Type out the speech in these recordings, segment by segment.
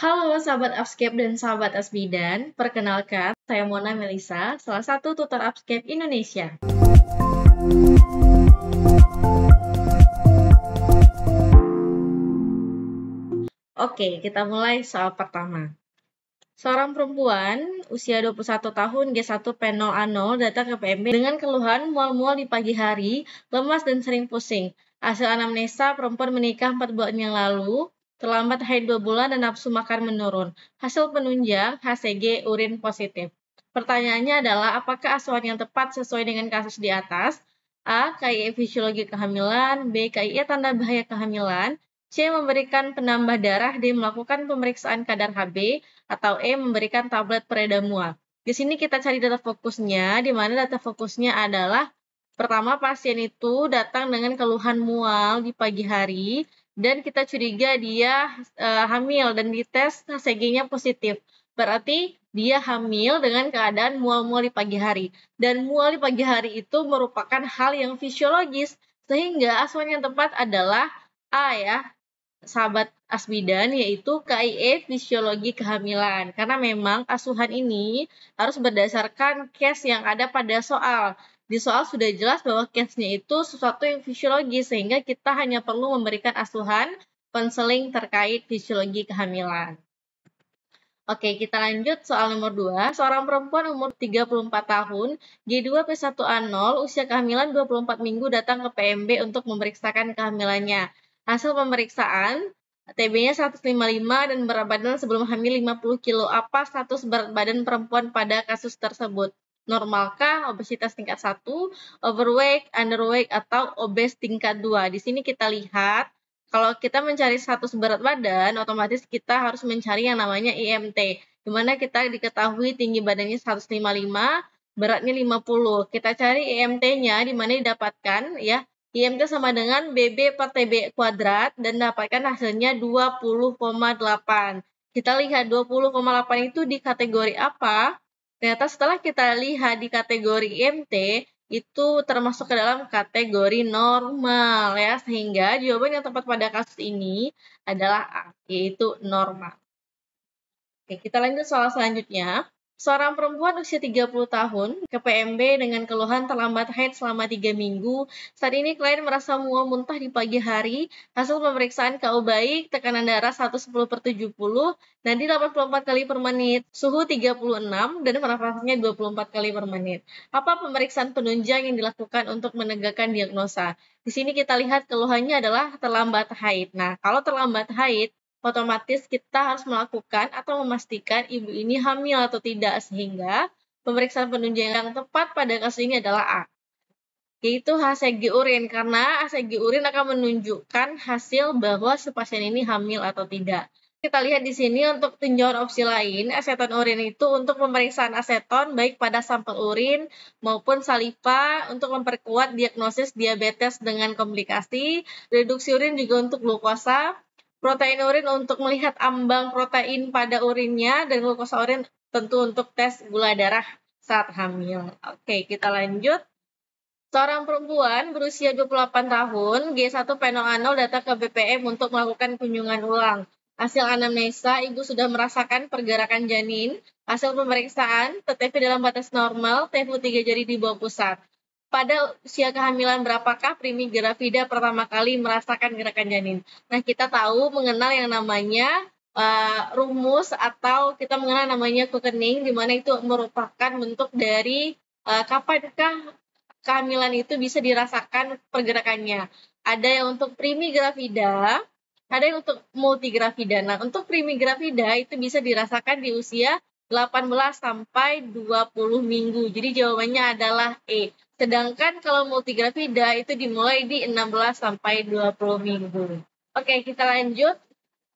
Halo sahabat Upscape dan sahabat Asbidan, perkenalkan saya Mona Melisa, salah satu tutor Upscape Indonesia. Oke, kita mulai soal pertama. Seorang perempuan usia 21 tahun G1 P0A0 datang ke PMB dengan keluhan mual-mual di pagi hari, lemas dan sering pusing. Hasil anamnesa, perempuan menikah 4 bulan yang lalu, terlambat haid 2 bulan dan nafsu makan menurun. Hasil penunjang HCG urin positif. Pertanyaannya adalah apakah asuhan yang tepat sesuai dengan kasus di atas? A. KIE fisiologi kehamilan, B. KIE tanda bahaya kehamilan, C. Memberikan penambah darah, D. Melakukan pemeriksaan kadar Hb, atau E. Memberikan tablet pereda mual. Di sini kita cari data fokusnya, di mana data fokusnya adalah pertama pasien itu datang dengan keluhan mual di pagi hari dan kita curiga dia hamil dan dites HCG-nya positif. Berarti dia hamil dengan keadaan mual-mual di pagi hari. Dan mual di pagi hari itu merupakan hal yang fisiologis, sehingga asuhan yang tepat adalah A ya, sahabat Asbidan, yaitu KIE fisiologi kehamilan. Karena memang asuhan ini harus berdasarkan case yang ada pada soal. Di soal sudah jelas bahwa case-nya itu sesuatu yang fisiologis, sehingga kita hanya perlu memberikan asuhan konseling terkait fisiologi kehamilan. Oke, kita lanjut soal nomor 2. Seorang perempuan umur 34 tahun, G2P1A0, usia kehamilan 24 minggu datang ke PMB untuk memeriksakan kehamilannya. Hasil pemeriksaan, TB-nya 155 dan berat badan sebelum hamil 50 kilo. Apa status berat badan perempuan pada kasus tersebut? Normalkah, obesitas tingkat 1, overweight, underweight, atau obes tingkat 2? Di sini kita lihat, kalau kita mencari status berat badan, otomatis kita harus mencari yang namanya IMT, di mana kita diketahui tinggi badannya 155, beratnya 50. Kita cari IMT-nya di mana didapatkan ya. IMT sama dengan BB per TB kuadrat dan dapatkan hasilnya 20,8. Kita lihat 20,8 itu di kategori apa? Ternyata setelah kita lihat di kategori IMT, itu termasuk ke dalam kategori normal ya, sehingga jawaban yang tepat pada kasus ini adalah A, yaitu normal. Oke, kita lanjut soal selanjutnya. Seorang perempuan usia 30 tahun ke PMB dengan keluhan terlambat haid selama 3 minggu. Saat ini klien merasa mual muntah di pagi hari. Hasil pemeriksaan KU baik, tekanan darah 110/70, nadi 84 kali per menit, suhu 36, dan pernafasannya 24 kali per menit. Apa pemeriksaan penunjang yang dilakukan untuk menegakkan diagnosa? Di sini kita lihat keluhannya adalah terlambat haid. Nah, kalau terlambat haid, otomatis kita harus melakukan atau memastikan ibu ini hamil atau tidak, sehingga pemeriksaan penunjang yang tepat pada kasus ini adalah A, yaitu HCG urin, karena HCG urin akan menunjukkan hasil bahwa si pasien ini hamil atau tidak. Kita lihat di sini untuk tinjauan opsi lain, aseton urin itu untuk pemeriksaan aseton baik pada sampel urin maupun saliva untuk memperkuat diagnosis diabetes dengan komplikasi, reduksi urin juga untuk glukosa, protein urin untuk melihat ambang protein pada urinnya, dan glukosa urin tentu untuk tes gula darah saat hamil. Oke, kita lanjut. Seorang perempuan berusia 28 tahun, G1 P0A0 datang ke BPM untuk melakukan kunjungan ulang. Hasil anamnesa, ibu sudah merasakan pergerakan janin. Hasil pemeriksaan, TTV dalam batas normal, TFU 3 jari di bawah pusat. Pada usia kehamilan berapakah Primi Gravida pertama kali merasakan gerakan janin? Nah, kita tahu mengenal yang namanya rumus atau kita mengenal namanya quickening, di mana itu merupakan bentuk dari kapankah kehamilan itu bisa dirasakan pergerakannya. Ada yang untuk Primi Gravida, ada yang untuk multigravida. Nah, untuk Primi Gravida itu bisa dirasakan di usia 18 sampai 20 minggu. Jadi jawabannya adalah E. Sedangkan kalau multigravida itu dimulai di 16 sampai 20 minggu. Oke, kita lanjut.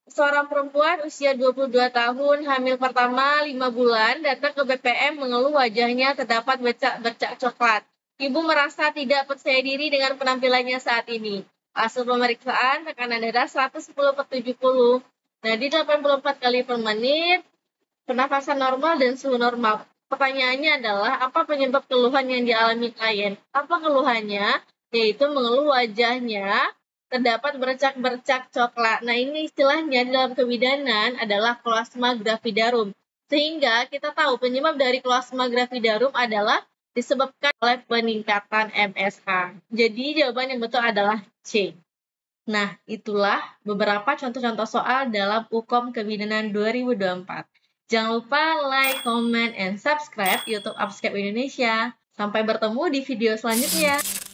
Seorang perempuan usia 22 tahun, hamil pertama 5 bulan, datang ke BPM mengeluh wajahnya terdapat bercak coklat. Ibu merasa tidak percaya diri dengan penampilannya saat ini. Hasil pemeriksaan tekanan darah 110/70, nadi 84 kali per menit, pernafasan normal dan suhu normal. Pertanyaannya adalah, apa penyebab keluhan yang dialami klien? Apa keluhannya? Yaitu mengeluh wajahnya terdapat bercak-bercak coklat. Nah, ini istilahnya dalam kebidanan adalah kloasma gravidarum. Sehingga kita tahu penyebab dari kloasma gravidarum adalah disebabkan oleh peningkatan MSH. Jadi jawaban yang betul adalah C. Nah, itulah beberapa contoh-contoh soal dalam UKOM Kebidanan 2024. Jangan lupa like, comment, and subscribe YouTube Upscape Indonesia. Sampai bertemu di video selanjutnya.